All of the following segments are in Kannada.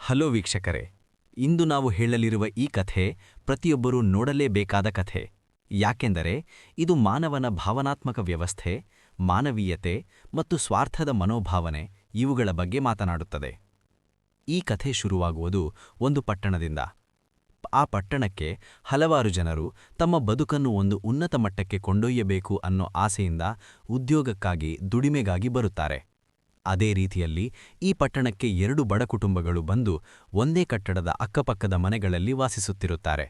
ಹಲೋ ವೀಕ್ಷಕರೇ, ಇಂದು ನಾವು ಹೇಳಲಿರುವ ಈ ಕಥೆ ಪ್ರತಿಯೊಬ್ಬರೂ ನೋಡಲೇಬೇಕಾದ ಕಥೆ. ಯಾಕೆಂದರೆ ಇದು ಮಾನವನ ಭಾವನಾತ್ಮಕ ವ್ಯವಸ್ಥೆ, ಮಾನವೀಯತೆ ಮತ್ತು ಸ್ವಾರ್ಥದ ಮನೋಭಾವನೆ ಇವುಗಳ ಬಗ್ಗೆ ಮಾತನಾಡುತ್ತದೆ. ಈ ಕಥೆ ಶುರುವಾಗುವುದು ಒಂದು ಪಟ್ಟಣದಿಂದ. ಆ ಪಟ್ಟಣಕ್ಕೆ ಹಲವಾರು ಜನರು ತಮ್ಮ ಬದುಕನ್ನು ಒಂದು ಉನ್ನತ ಮಟ್ಟಕ್ಕೆ ಕೊಂಡೊಯ್ಯಬೇಕು ಅನ್ನೋ ಆಸೆಯಿಂದ ಉದ್ಯೋಗಕ್ಕಾಗಿ, ದುಡಿಮೆಗಾಗಿ ಬರುತ್ತಾರೆ. ಅದೇ ರೀತಿಯಲ್ಲಿ ಈ ಪಟ್ಟಣಕ್ಕೆ 2 ಬಡ ಕುಟುಂಬಗಳು ಬಂದು ಒಂದೇ ಕಟ್ಟಡದ ಅಕ್ಕಪಕ್ಕದ ಮನೆಗಳಲ್ಲಿ ವಾಸಿಸುತ್ತಿರುತ್ತಾರೆ.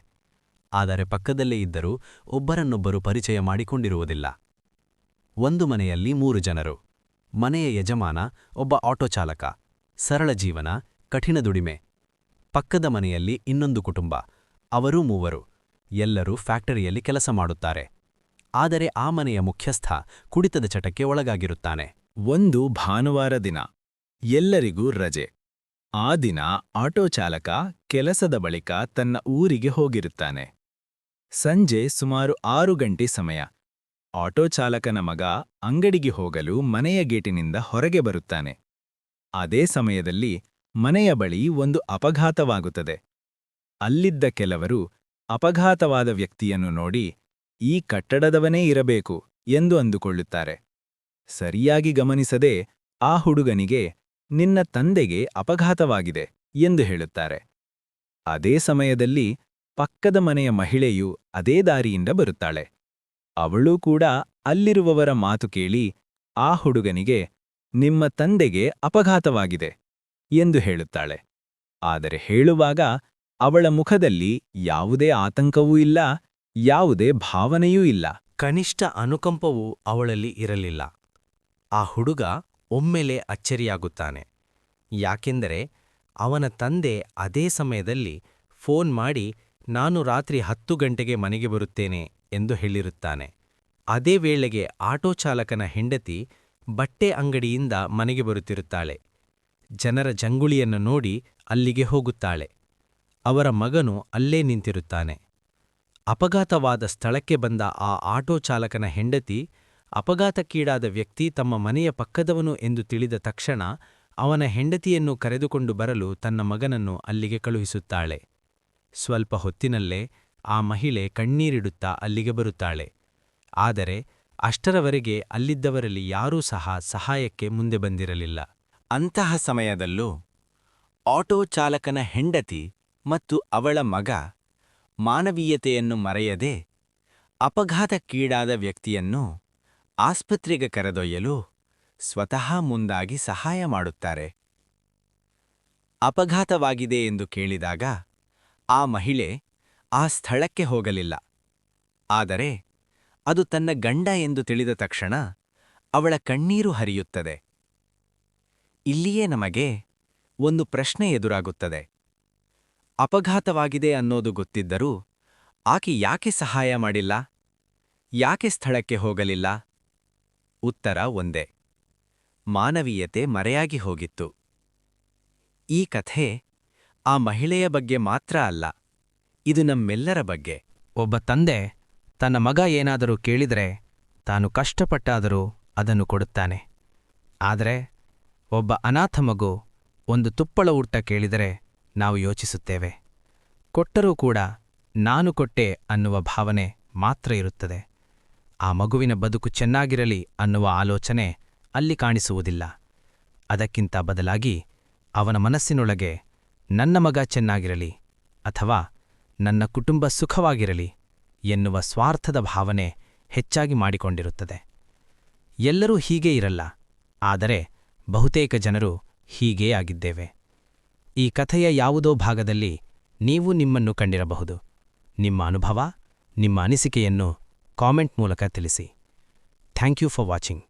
ಆದರೆ ಪಕ್ಕದಲ್ಲೇ ಇದ್ದರೂ ಒಬ್ಬರನ್ನೊಬ್ಬರು ಪರಿಚಯ ಮಾಡಿಕೊಂಡಿರುವುದಿಲ್ಲ. ಒಂದು ಮನೆಯಲ್ಲಿ 3 ಜನರು. ಮನೆಯ ಯಜಮಾನ ಒಬ್ಬ ಆಟೋ ಚಾಲಕ. ಸರಳ ಜೀವನ, ಕಠಿಣ ದುಡಿಮೆ. ಪಕ್ಕದ ಮನೆಯಲ್ಲಿ ಇನ್ನೊಂದು ಕುಟುಂಬ. ಅವರೂ 3. ಎಲ್ಲರೂ ಫ್ಯಾಕ್ಟರಿಯಲ್ಲಿ ಕೆಲಸ ಮಾಡುತ್ತಾರೆ. ಆದರೆ ಆ ಮನೆಯ ಮುಖ್ಯಸ್ಥ ಕುಡಿತದ ಚಟಕ್ಕೆ ಒಳಗಾಗಿರುತ್ತಾನೆ. ಒಂದು ಭಾನುವಾರ ದಿನ. ಎಲ್ಲರಿಗೂ ರಜೆ. ಆ ದಿನ ಆಟೋ ಚಾಲಕ ಕೆಲಸದ ಬಳಿಕ ತನ್ನ ಊರಿಗೆ ಹೋಗಿರುತ್ತಾನೆ. ಸಂಜೆ ಸುಮಾರು 6 ಗಂಟೆ ಸಮಯ. ಆಟೋ ಚಾಲಕನ ಮಗ ಅಂಗಡಿಗೆ ಹೋಗಲು ಮನೆಯ ಗೇಟಿನಿಂದ ಹೊರಗೆ ಬರುತ್ತಾನೆ. ಅದೇ ಸಮಯದಲ್ಲಿ ಮನೆಯ ಬಳಿ ಒಂದು ಅಪಘಾತವಾಗುತ್ತದೆ. ಅಲ್ಲಿದ್ದ ಕೆಲವರು ಅಪಘಾತವಾದ ವ್ಯಕ್ತಿಯನ್ನು ನೋಡಿ ಈ ಕಟ್ಟಡದವನೇ ಇರಬೇಕು ಎಂದು ಅಂದುಕೊಳ್ಳುತ್ತಾರೆ. ಸರಿಯಾಗಿ ಗಮನಿಸದೆ ಆ ಹುಡುಗನಿಗೆ ನಿನ್ನ ತಂದೆಗೆ ಅಪಘಾತವಾಗಿದೆ ಎಂದು ಹೇಳುತ್ತಾರೆ. ಅದೇ ಸಮಯದಲ್ಲಿ ಪಕ್ಕದ ಮನೆಯ ಮಹಿಳೆಯು ಅದೇ ದಾರಿಯಿಂದ ಬರುತ್ತಾಳೆ. ಅವಳೂ ಕೂಡ ಅಲ್ಲಿರುವವರ ಮಾತು ಕೇಳಿ ಆ ಹುಡುಗನಿಗೆ ನಿಮ್ಮ ತಂದೆಗೆ ಅಪಘಾತವಾಗಿದೆ ಎಂದು ಹೇಳುತ್ತಾಳೆ. ಆದರೆ ಹೇಳುವಾಗ ಅವಳ ಮುಖದಲ್ಲಿ ಯಾವುದೇ ಆತಂಕವೂ ಇಲ್ಲ, ಯಾವುದೇ ಭಾವನೆಯೂ ಇಲ್ಲ. ಕನಿಷ್ಠ ಅನುಕಂಪವೂ ಅವಳಲ್ಲಿ ಇರಲಿಲ್ಲ. ಆ ಹುಡುಗ ಒಮ್ಮೆಲೆ ಅಚ್ಚರಿಯಾಗುತ್ತಾನೆ. ಯಾಕೆಂದರೆ ಅವನ ತಂದೆ ಅದೇ ಸಮಯದಲ್ಲಿ ಫೋನ್ ಮಾಡಿ ನಾನು ರಾತ್ರಿ 10 ಗಂಟೆಗೆ ಮನೆಗೆ ಬರುತ್ತೇನೆ ಎಂದು ಹೇಳಿರುತ್ತಾನೆ. ಅದೇ ವೇಳೆಗೆ ಆಟೋ ಚಾಲಕನ ಹೆಂಡತಿ ಬಟ್ಟೆ ಅಂಗಡಿಯಿಂದ ಮನೆಗೆ ಬರುತ್ತಿರುತ್ತಾಳೆ. ಜನರ ಜಂಗುಳಿಯನ್ನು ನೋಡಿ ಅಲ್ಲಿಗೆ ಹೋಗುತ್ತಾಳೆ. ಅವರ ಮಗನು ಅಲ್ಲೇ ನಿಂತಿರುತ್ತಾನೆ. ಅಪಘಾತವಾದ ಸ್ಥಳಕ್ಕೆ ಬಂದ ಆ ಆಟೋ ಚಾಲಕನ ಹೆಂಡತಿ ಅಪಘಾತಕ್ಕೀಡಾದ ವ್ಯಕ್ತಿ ತಮ್ಮ ಮನೆಯ ಪಕ್ಕದವನು ಎಂದು ತಿಳಿದ ತಕ್ಷಣ ಅವನ ಹೆಂಡತಿಯನ್ನು ಕರೆದುಕೊಂಡು ಬರಲು ತನ್ನ ಮಗನನ್ನು ಅಲ್ಲಿಗೆ ಕಳುಹಿಸುತ್ತಾಳೆ. ಸ್ವಲ್ಪ ಹೊತ್ತಿನಲ್ಲೇ ಆ ಮಹಿಳೆ ಕಣ್ಣೀರಿಡುತ್ತಾ ಅಲ್ಲಿಗೆ ಬರುತ್ತಾಳೆ. ಆದರೆ ಅಷ್ಟರವರೆಗೆ ಅಲ್ಲಿದ್ದವರಲ್ಲಿ ಯಾರೂ ಸಹ ಸಹಾಯಕ್ಕೆ ಮುಂದೆ ಬಂದಿರಲಿಲ್ಲ. ಅಂತಹ ಸಮಯದಲ್ಲೂ ಆಟೋ ಚಾಲಕನ ಹೆಂಡತಿ ಮತ್ತು ಅವಳ ಮಗ ಮಾನವೀಯತೆಯನ್ನು ಮರೆಯದೆ ಅಪಘಾತಕ್ಕೀಡಾದ ವ್ಯಕ್ತಿಯನ್ನು ಆಸ್ಪತ್ರೆಗೆ ಕರೆದೊಯ್ಯಲು ಸ್ವತಃ ಮುಂದಾಗಿ ಸಹಾಯ ಮಾಡುತ್ತಾರೆ. ಅಪಘಾತವಾಗಿದೆ ಎಂದು ಕೇಳಿದಾಗ ಆ ಮಹಿಳೆ ಆ ಸ್ಥಳಕ್ಕೆ ಹೋಗಲಿಲ್ಲ. ಆದರೆ ಅದು ತನ್ನ ಗಂಡ ಎಂದು ತಿಳಿದ ತಕ್ಷಣ ಅವಳ ಕಣ್ಣೀರು ಹರಿಯುತ್ತದೆ. ಇಲ್ಲಿಯೇ ನಮಗೆ ಒಂದು ಪ್ರಶ್ನೆ ಎದುರಾಗುತ್ತದೆ. ಅಪಘಾತವಾಗಿದೆ ಅನ್ನೋದು ಗೊತ್ತಿದ್ದರೂ ಆಕೆ ಯಾಕೆ ಸಹಾಯ ಮಾಡಿಲ್ಲ? ಯಾಕೆ ಸ್ಥಳಕ್ಕೆ ಹೋಗಲಿಲ್ಲ? ಉತ್ತರ ಒಂದೇ: ಮಾನವೀಯತೆ ಮರೆಯಾಗಿ ಹೋಗಿತ್ತು. ಈ ಕಥೆ ಆ ಮಹಿಳೆಯ ಬಗ್ಗೆ ಮಾತ್ರ ಅಲ್ಲ, ಇದು ನಮ್ಮೆಲ್ಲರ ಬಗ್ಗೆ. ಒಬ್ಬ ತಂದೆ ತನ್ನ ಮಗ ಏನಾದರೂ ಕೇಳಿದರೆ ತಾನು ಕಷ್ಟಪಟ್ಟಾದರೂ ಅದನ್ನು ಕೊಡುತ್ತಾನೆ. ಆದರೆ ಒಬ್ಬ ಅನಾಥ ಮಗು ಒಂದು ತುಪ್ಪಳ ಊಟ ಕೇಳಿದರೆ ನಾವು ಯೋಚಿಸುತ್ತೇವೆ. ಕೊಟ್ಟರೂ ಕೂಡ ನಾನು ಕೊಟ್ಟೆ ಅನ್ನುವ ಭಾವನೆ ಮಾತ್ರ ಇರುತ್ತದೆ. ಆ ಮಗುವಿನ ಬದುಕು ಚೆನ್ನಾಗಿರಲಿ ಅನ್ನುವ ಆಲೋಚನೆ ಅಲ್ಲಿ ಕಾಣಿಸುವುದಿಲ್ಲ. ಅದಕ್ಕಿಂತ ಬದಲಾಗಿ ಅವನ ಮನಸ್ಸಿನೊಳಗೆ ನನ್ನ ಮಗ ಚೆನ್ನಾಗಿರಲಿ ಅಥವಾ ನನ್ನ ಕುಟುಂಬ ಸುಖವಾಗಿರಲಿ ಎನ್ನುವ ಸ್ವಾರ್ಥದ ಭಾವನೆ ಹೆಚ್ಚಾಗಿ ಮಾಡಿಕೊಂಡಿರುತ್ತದೆ. ಎಲ್ಲರೂ ಹೀಗೇ ಇರಲ್ಲ, ಆದರೆ ಬಹುತೇಕ ಜನರು ಹೀಗೇ ಆಗಿದ್ದೇವೆ. ಈ ಕಥೆಯ ಯಾವುದೋ ಭಾಗದಲ್ಲಿ ನೀವು ನಿಮ್ಮನ್ನು ಕಂಡಿರಬಹುದು. ನಿಮ್ಮ ಅನುಭವ, ನಿಮ್ಮ ಅನಿಸಿಕೆಯನ್ನು ಕಾಮೆಂಟ್ ಮೂಲಕ ತಿಳಿಸಿ. Thank you for watching.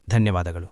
ಧನ್ಯವಾದಗಳು.